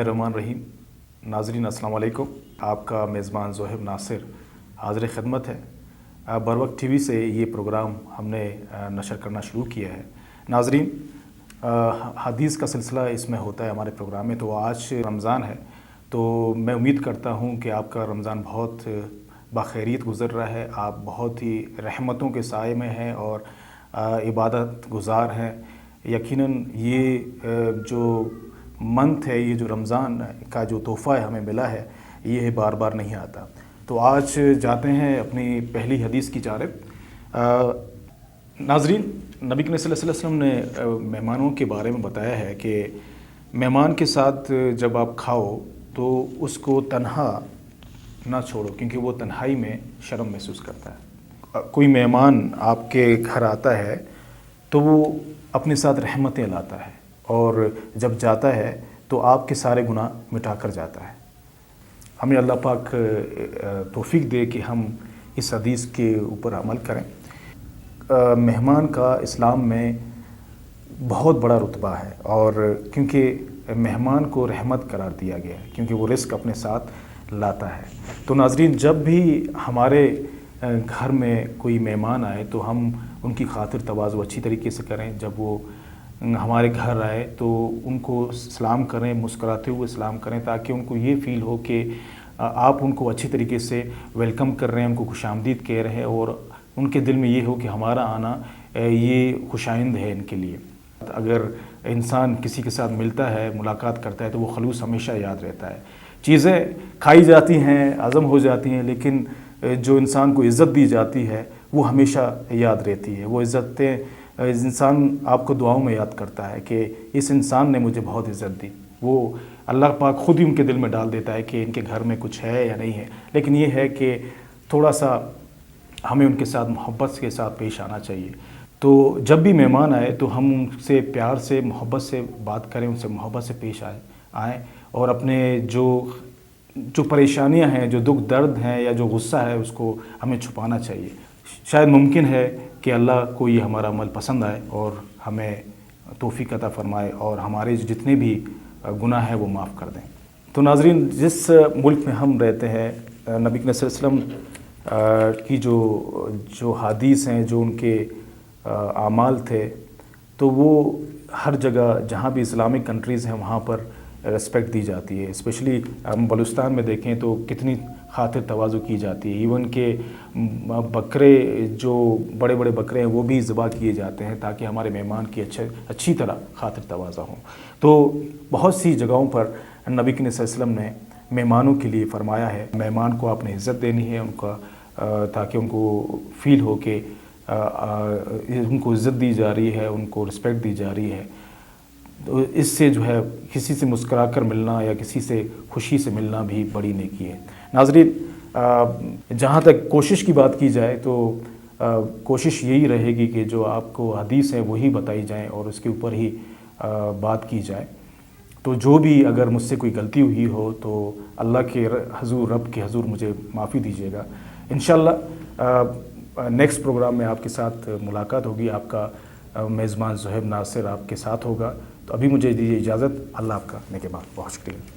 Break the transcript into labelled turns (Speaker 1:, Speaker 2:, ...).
Speaker 1: الرحمن الرحیم۔ ناظرین السلام علیکم، آپ کا میزبان زہیب ناصر حاضر خدمت ہے۔ بروقت ٹی وی سے یہ پروگرام ہم نے نشر کرنا شروع کیا ہے۔ ناظرین، حدیث کا سلسلہ اس میں ہوتا ہے ہمارے پروگرام میں۔ تو آج رمضان ہے، تو میں امید کرتا ہوں کہ آپ کا رمضان بہت باخیریت گزر رہا ہے، آپ بہت ہی رحمتوں کے سائے میں ہیں اور عبادت گزار ہیں۔ یقیناً یہ جو منتھ ہے، یہ جو رمضان کا جو تحفہ ہمیں ملا ہے، یہ بار بار نہیں آتا۔ تو آج جاتے ہیں اپنی پہلی حدیث کی جانب۔ ناظرین، نبی کریم صلی اللہ علیہ وسلم نے مہمانوں کے بارے میں بتایا ہے کہ مہمان کے ساتھ جب آپ کھاؤ تو اس کو تنہا نہ چھوڑو، کیونکہ وہ تنہائی میں شرم محسوس کرتا ہے۔ کوئی مہمان آپ کے گھر آتا ہے تو وہ اپنے ساتھ رحمتیں لاتا ہے، اور جب جاتا ہے تو آپ کے سارے گناہ مٹا کر جاتا ہے۔ ہمیں اللہ پاک توفیق دے کہ ہم اس حدیث کے اوپر عمل کریں۔ مہمان کا اسلام میں بہت بڑا رتبہ ہے، اور کیونکہ مہمان کو رحمت قرار دیا گیا ہے، کیونکہ وہ رزق اپنے ساتھ لاتا ہے۔ تو ناظرین، جب بھی ہمارے گھر میں کوئی مہمان آئے تو ہم ان کی خاطر تواضع اچھی طریقے سے کریں۔ جب وہ ہمارے گھر آئے تو ان کو سلام کریں، مسکراتے ہوئے سلام کریں، تاکہ ان کو یہ فیل ہو کہ آپ ان کو اچھی طریقے سے ویلکم کر رہے ہیں، ان کو خوش آمدید کہہ رہے ہیں، اور ان کے دل میں یہ ہو کہ ہمارا آنا یہ خوش آئند ہے ان کے لیے۔ اگر انسان کسی کے ساتھ ملتا ہے، ملاقات کرتا ہے، تو وہ خلوص ہمیشہ یاد رہتا ہے۔ چیزیں کھائی جاتی ہیں، ہضم ہو جاتی ہیں، لیکن جو انسان کو عزت دی جاتی ہے وہ ہمیشہ یاد رہتی ہے۔ وہ عزتیں انسان آپ کو دعاؤں میں یاد کرتا ہے کہ اس انسان نے مجھے بہت عزت دی۔ وہ اللہ پاک خود ہی ان کے دل میں ڈال دیتا ہے کہ ان کے گھر میں کچھ ہے یا نہیں ہے، لیکن یہ ہے کہ تھوڑا سا ہمیں ان کے ساتھ محبت کے ساتھ پیش آنا چاہیے۔ تو جب بھی مہمان آئے تو ہم ان سے پیار سے، محبت سے بات کریں، ان سے محبت سے پیش آئیں، اور اپنے جو پریشانیاں ہیں، جو دکھ درد ہیں یا جو غصہ ہے، اس کو ہمیں چھپانا چاہیے۔ شاید ممکن ہے کہ اللہ کو یہ ہمارا عمل پسند آئے اور ہمیں توفیق عطا فرمائے، اور ہمارے جتنے بھی گناہ ہیں وہ معاف کر دیں۔ تو ناظرین، جس ملک میں ہم رہتے ہیں، نبی کریم صلی اللہ علیہ وسلم کی جو حدیث ہیں، جو ان کے اعمال تھے، تو وہ ہر جگہ جہاں بھی اسلامک کنٹریز ہیں وہاں پر ریسپیکٹ دی جاتی ہے۔ اسپیشلی ہم بلوچستان میں دیکھیں تو کتنی خاطر تواضع کی جاتی ہے۔ ایون کہ بکرے، جو بڑے بڑے بکرے ہیں، وہ بھی ذبح کیے جاتے ہیں تاکہ ہمارے مہمان کی اچھی طرح خاطر تواضع ہوں۔ تو بہت سی جگہوں پر نبی کریم صلی اللہ علیہ وسلم نے مہمانوں کے لیے فرمایا ہے، مہمان کو آپ نے عزت دینی ہے، ان کا تاکہ ان کو فیل ہو کہ ان کو عزت دی جا رہی ہے، ان کو رسپیکٹ دی جا رہی ہے۔ تو اس سے جو ہے کسی سے مسکرا کر ملنا یا کسی سے خوشی سے ملنا بھی بڑی نیکی ہے۔ ناظرین، جہاں تک کوشش کی بات کی جائے تو کوشش یہی رہے گی کہ جو آپ کو حدیث ہے وہی بتائی جائیں اور اس کے اوپر ہی بات کی جائے۔ تو جو بھی اگر مجھ سے کوئی غلطی ہوئی ہو تو اللہ کے حضور، رب کے حضور مجھے معافی دیجیے گا۔ انشاءاللہ نیکسٹ پروگرام میں آپ کے ساتھ ملاقات ہوگی۔ آپ کا میزبان زہیب ناصر آپ کے ساتھ ہوگا۔ تو ابھی مجھے دیجیے اجازت۔ اللہ آپ کا نگہبان۔ بہت شکریہ۔